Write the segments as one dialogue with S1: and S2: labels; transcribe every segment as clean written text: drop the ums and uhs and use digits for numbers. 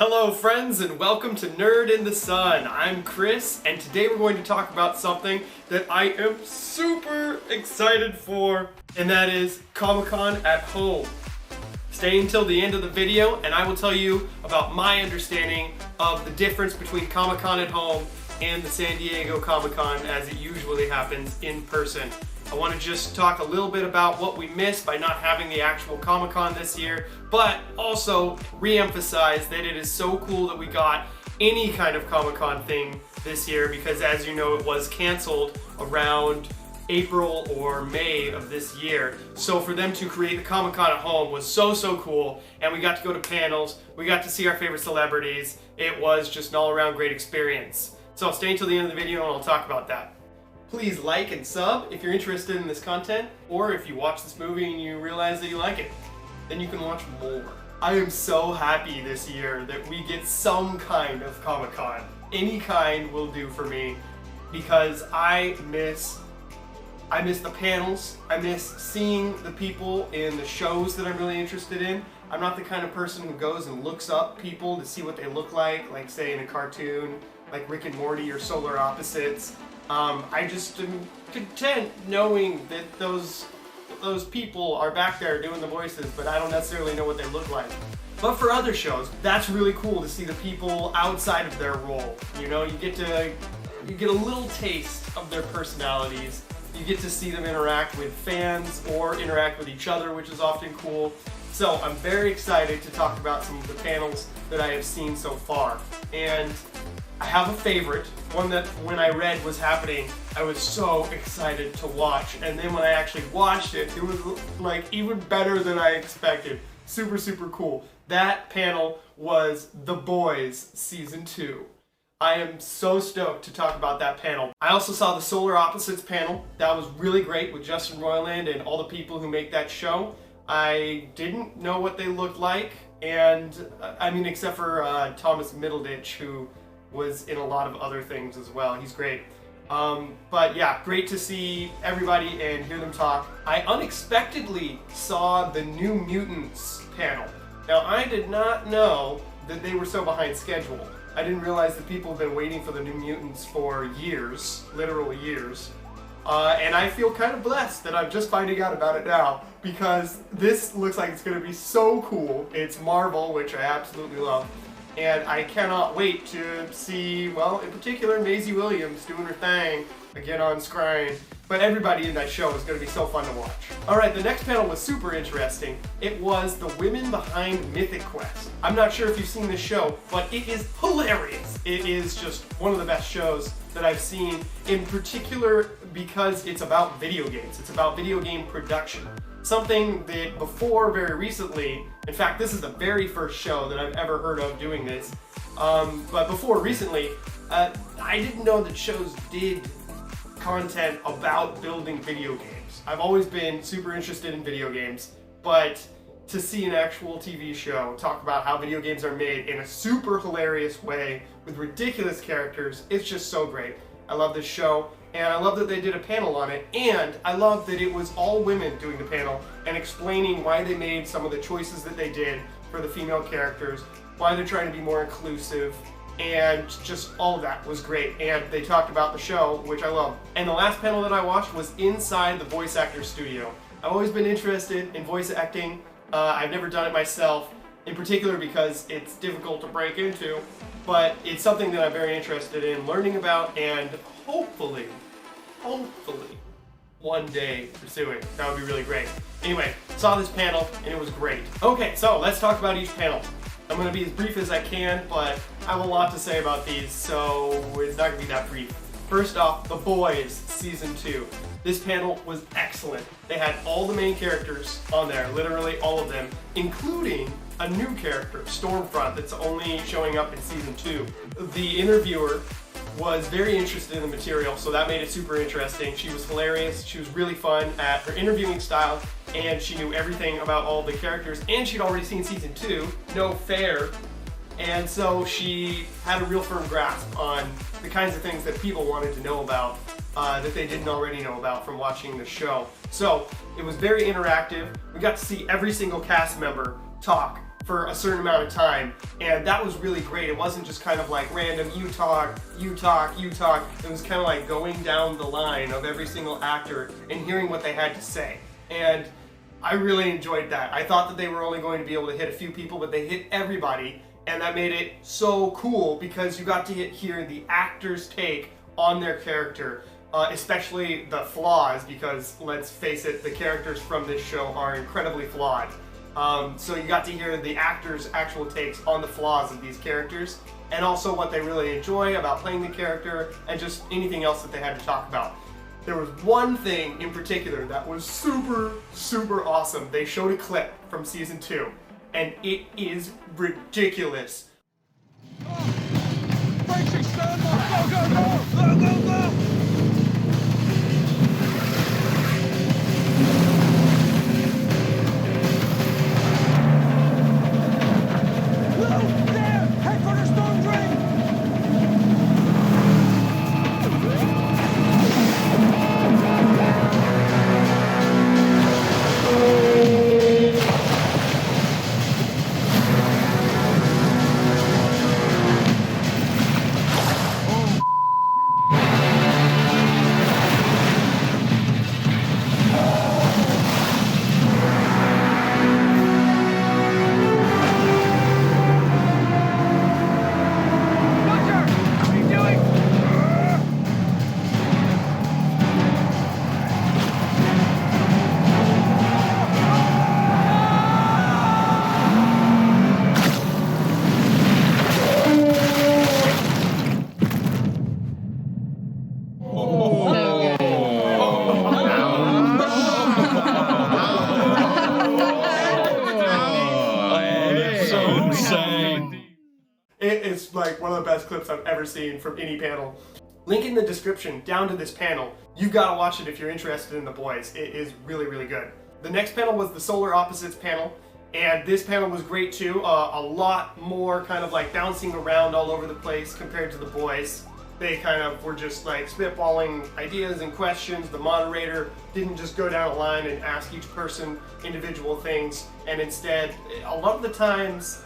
S1: Hello friends and welcome to Nerd in the Sun. I'm Chris and today we're going to talk about something that I am super excited for, and that is ComicCon at home. Stay until the end of the video and I will tell you about my understanding of the difference between ComicCon at home and the San Diego Comic-Con as it usually happens in person. I want to just talk a little bit about what we missed by not having the actual Comic-Con this year, but also re-emphasize that it is so cool that we got any kind of Comic-Con thing this year, because as you know, it was canceled around April or May of this year. So for them to create the Comic-Con at home was so cool, and we got to go to panels, we got to see our favorite celebrities. It was just an all-around great experience. So stay until the end of the video and I'll talk about that. Please like and sub if you're interested in this content, or if you watch this movie and you realize that you like it, then you can watch more. I am so happy this year that we get some kind of Comic-Con. Any kind will do for me, because I miss the panels. I miss seeing the people in the shows that I'm really interested in. I'm not the kind of person who goes and looks up people to see what they look like say in a cartoon, like Rick and Morty or Solar Opposites. I just am content knowing that those people are back there doing the voices, but I don't necessarily know what they look like. But for other shows, that's really cool to see the people outside of their role. You know, you get a little taste of their personalities. You get to see them interact with fans or interact with each other, which is often cool. So I'm very excited to talk about some of the panels that I have seen so far. And I have a favorite, one that when I read was happening, I was so excited to watch. And then when I actually watched it, it was like even better than I expected. Super cool. That panel was The Boys Season 2. I am so stoked to talk about that panel. I also saw the Solar Opposites panel. That was really great with Justin Roiland and all the people who make that show. I didn't know what they looked like, and I mean, except for Thomas Middleditch, who was in a lot of other things as well. He's great. But yeah, great to see everybody and hear them talk. I unexpectedly saw the New Mutants panel. Now, I did not know that they were so behind schedule. I didn't realize that people have been waiting for the New Mutants for years, literal years. And I feel kind of blessed that I'm just finding out about it now, because this looks like it's going to be so cool. It's Marvel, which I absolutely love. And I cannot wait to see, well, in particular, Maisie Williams doing her thing again on screen. But everybody in that show is going to be so fun to watch. Alright, the next panel was super interesting. It was the women behind Mythic Quest. I'm not sure if you've seen this show, but it is hilarious. It is just one of the best shows that I've seen, in particular because it's about video games. It's about video game production. Something that before, very recently, in fact, this is the very first show that I've ever heard of doing this, but before recently, I didn't know that shows did content about building video games. I've always been super interested in video games, but to see an actual TV show talk about how video games are made in a super hilarious way with ridiculous characters, it's just so great. I love this show, and I love that they did a panel on it, and I love that it was all women doing the panel and explaining why they made some of the choices that they did for the female characters, why they're trying to be more inclusive, and just all of that was great. And they talked about the show, which I love. And the last panel that I watched was inside the voice actor studio. I've always been interested in voice acting. I've never done it myself, in particular because it's difficult to break into, but it's something that I'm very interested in learning about and hopefully, one day pursuing. That would be really great. Anyway, saw this panel and it was great. Okay, so let's talk about each panel. I'm going to be as brief as I can, but I have a lot to say about these, so it's not going to be that brief. First off, The Boys Season 2. This panel was excellent. They had all the main characters on there, literally all of them, including a new character, Stormfront, that's only showing up in Season 2. The interviewer was very interested in the material, so that made it super interesting. She was hilarious, she was really fun at her interviewing style, and she knew everything about all the characters, and she'd already seen Season 2, no fair, and so she had a real firm grasp on the kinds of things that people wanted to know about that they didn't already know about from watching the show. So it was very interactive. We got to see every single cast member talk for a certain amount of time, and that was really great. It wasn't just kind of like random you talk, you talk, you talk. It was kind of like going down the line of every single actor and hearing what they had to say. And I really enjoyed that. I thought that they were only going to be able to hit a few people, but they hit everybody, and that made it so cool because you got to hear the actor's take on their character, especially the flaws, because let's face it, the characters from this show are incredibly flawed. So you got to hear the actors' actual takes on the flaws of these characters, and also what they really enjoy about playing the character, and just anything else that they had to talk about. There was one thing in particular that was super, super awesome. They showed a clip from season 2, and it is ridiculous.
S2: Brakes external! Go, go, go! Go, go, go! There! Head for the storm drain!
S1: It's like one of the best clips I've ever seen from any panel. Link in the description down to this panel. You've got to watch it if you're interested in the boys. It is really, really good. The next panel was the Solar Opposites panel, and this panel was great too. A lot more kind of like bouncing around all over the place compared to the boys. They kind of were just like spitballing ideas and questions. The moderator didn't just go down a line and ask each person individual things, and instead, a lot of the times,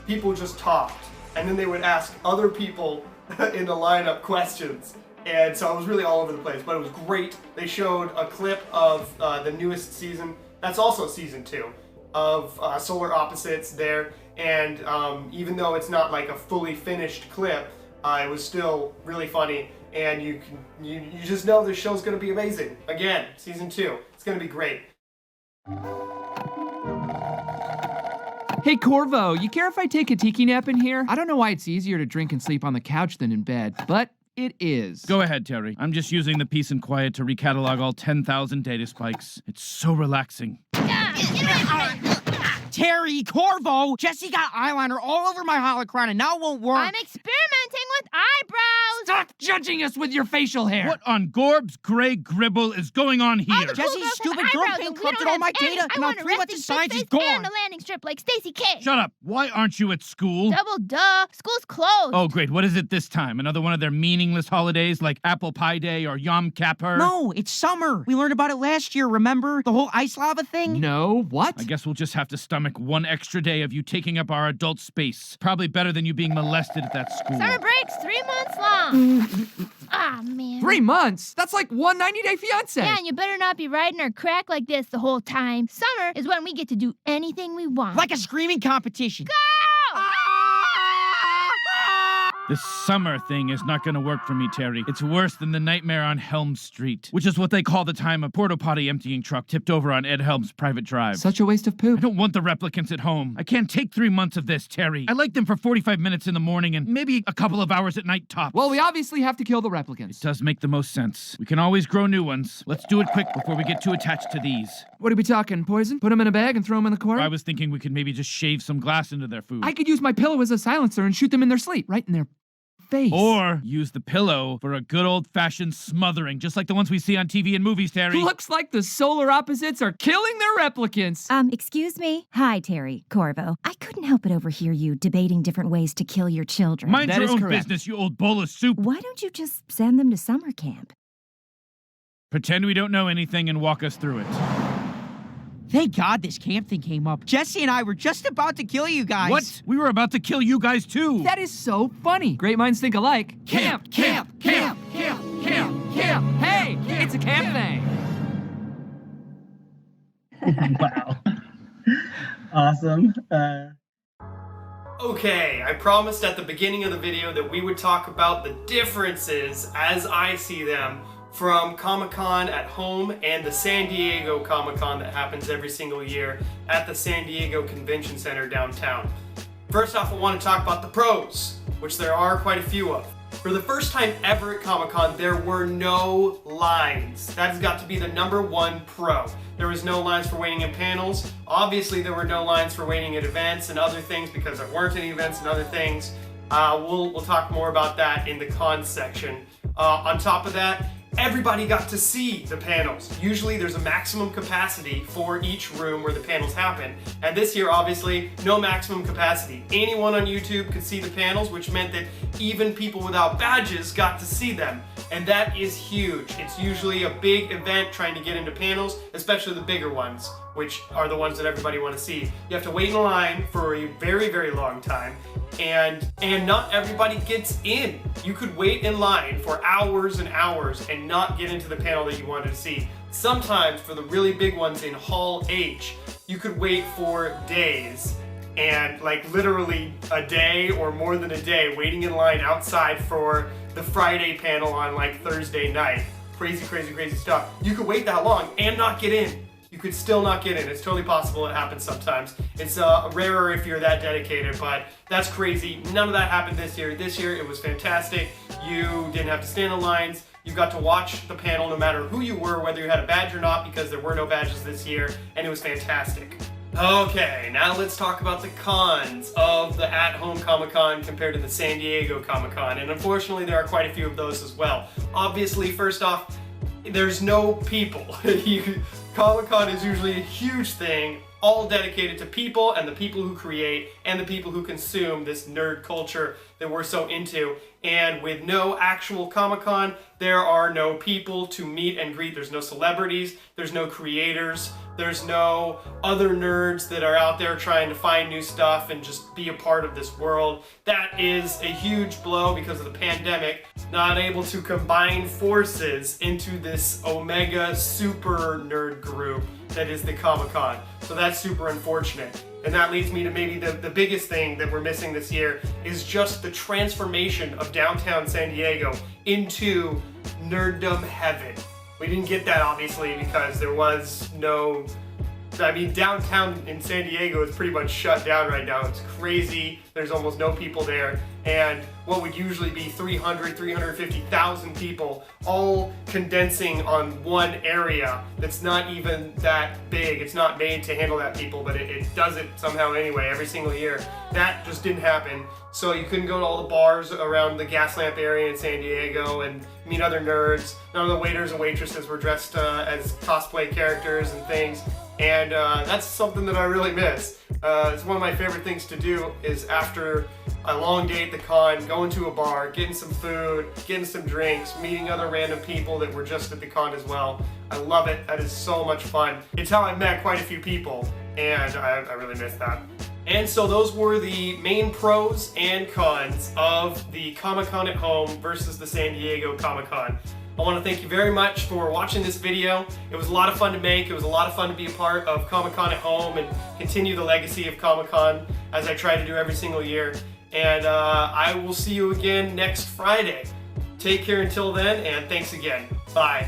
S1: people just talked, and then they would ask other people in the lineup questions. And so it was really all over the place, but it was great. They showed a clip of the newest season, that's also season 2, of Solar Opposites there. And even though it's not like a fully finished clip, it was still really funny. And you just know this show's gonna be amazing. Again, season 2, it's gonna be great.
S3: Hey, Corvo, you care if I take a tiki nap in here? I don't know why it's easier to drink and sleep on the couch than in bed, but it is.
S4: Go ahead, Terry. I'm just using the peace and quiet to recatalog all 10,000 data spikes. It's so relaxing.
S5: Terry, Corvo, Jesse got eyeliner all over my holocron and now it won't work.
S6: I'm experimenting with eyebrows.
S3: Stop judging us with your facial hair.
S4: What on Gorb's gray gribble is going on here?
S5: Jesse's stupid girl paint corrupted all my data, and now 3 months of science is gone.
S6: And a landing strip like Stacy K.
S4: Shut up. Why aren't you at school?
S6: Double duh. School's closed.
S4: Oh, great. What is it this time? Another one of their meaningless holidays like Apple Pie Day or Yom Kippur?
S5: No, it's summer. We learned about it last year, remember? The whole ice lava thing?
S3: No, what?
S4: I guess we'll just have to stomach one extra day of you taking up our adult space. Probably better than you being molested at that school.
S6: Summer break's 3 months long. Ah, man.
S3: 3 months? That's like one 90-day fiancé.
S6: Yeah, and you better not be riding our crack like this the whole time. Summer is when we get to do anything we want.
S5: Like a screaming competition.
S6: Go!
S4: This summer thing is not gonna work for me, Terry. It's worse than the nightmare on Helm Street, which is what they call the time a porta potty emptying truck tipped over on Ed Helm's private drive.
S3: Such a waste of
S4: I
S3: poop.
S4: don't want the replicants at home. I can't take 3 months of this, Terry. I like them for 45 minutes in the morning and maybe a couple of hours at night tops.
S3: Well, we obviously have to kill the replicants.
S4: It does make the most sense. We can always grow new ones. Let's do it quick before we get too attached to these.
S3: What are we talking, poison? Put them in a bag and throw them in the corner?
S4: I was thinking we could maybe just shave some glass into their food.
S3: I could use my pillow as a silencer and shoot them in their sleep, right in their face.
S4: Or use the pillow for a good old-fashioned smothering, just like the ones we see on TV and movies, Terry.
S3: Looks like the Solar Opposites are killing their replicants.
S7: Excuse me? Hi, Terry, Corvo. I couldn't help but overhear you debating different ways to kill your children.
S4: Mind
S3: That
S4: your
S3: is
S4: own
S3: correct.
S4: business, you old bowl of soup.
S7: Why don't you just send them to summer camp?
S4: Pretend we don't know anything and walk us through it.
S5: Thank God this camp thing came up. Jesse and I were just about to kill you guys.
S4: What? We were about to kill you guys too.
S3: That is so funny. Great minds think alike. Camp, camp, camp, camp, camp, camp. Hey, it's a camp thing.
S8: Wow. Awesome.
S1: Okay, I promised at the beginning of the video that we would talk about the differences as I see them from Comic-Con at home and the San Diego Comic-Con that happens every single year at the San Diego Convention Center downtown. First off, I want to talk about the pros, which there are quite a few of. For the first time ever at Comic-Con, there were no lines. That has got to be the #1 pro. There was no lines for waiting in panels. Obviously, there were no lines for waiting at events and other things because there weren't any events and other things. We'll talk more about that in the cons section. On top of that, everybody got to see the panels. Usually there's a maximum capacity for each room where the panels happen. And this year, obviously, no maximum capacity. Anyone on YouTube could see the panels, which meant that even people without badges got to see them. And that is huge. It's usually a big event trying to get into panels, especially the bigger ones, which are the ones that everybody want to see. You have to wait in line for a very, very long time, and not everybody gets in. You could wait in line for hours and hours and not get into the panel that you wanted to see. Sometimes for the really big ones in Hall H, you could wait for days, and like literally a day or more than a day waiting in line outside for the Friday panel on like Thursday night. Crazy, crazy, crazy stuff. You could wait that long and not get in. You could still not get in. It's totally possible. It happens sometimes. It's rarer if you're that dedicated, but that's crazy. None of that happened this year. This year it was fantastic. You didn't have to stand in lines. You got to watch the panel no matter who you were, whether you had a badge or not, because there were no badges this year, and it was fantastic. Okay, now let's talk about the cons of the at-home Comic-Con compared to the San Diego Comic-Con, and unfortunately there are quite a few of those as well. Obviously, first off, there's no people. Comic-Con is usually a huge thing, all dedicated to people and the people who create and the people who consume this nerd culture that we're so into. And with no actual Comic-Con, there are no people to meet and greet. There's no celebrities, there's no creators, there's no other nerds that are out there trying to find new stuff and just be a part of this world. That is a huge blow because of the pandemic, not able to combine forces into this omega super nerd group that is the Comic-Con. So that's super unfortunate. And that leads me to maybe the biggest thing that we're missing this year is just the transformation of downtown San Diego into nerddom heaven. We didn't get that obviously because there was no, I mean, downtown in San Diego is pretty much shut down right now. It's crazy. There's almost no people there. And what would usually be 350,000 people all condensing on one area that's not even that big. It's not made to handle that people, but it does it somehow anyway every single year. That just didn't happen. So you couldn't go to all the bars around the Gaslamp area in San Diego and meet other nerds. None of the waiters and waitresses were dressed as cosplay characters and things. And that's something that I really miss. It's one of my favorite things to do is after a long day at the con, going to a bar, getting some food, getting some drinks, meeting other random people that were just at the con as well. I love it. That is so much fun. It's how I met quite a few people, and I really miss that. And so those were the main pros and cons of the Comic-Con at home versus the San Diego Comic-Con. I want to thank you very much for watching this video. It was a lot of fun to make. It was a lot of fun to be a part of Comic-Con at home and continue the legacy of Comic-Con as I try to do every single year. And I will see you again next Friday. Take care until then, and thanks again. Bye.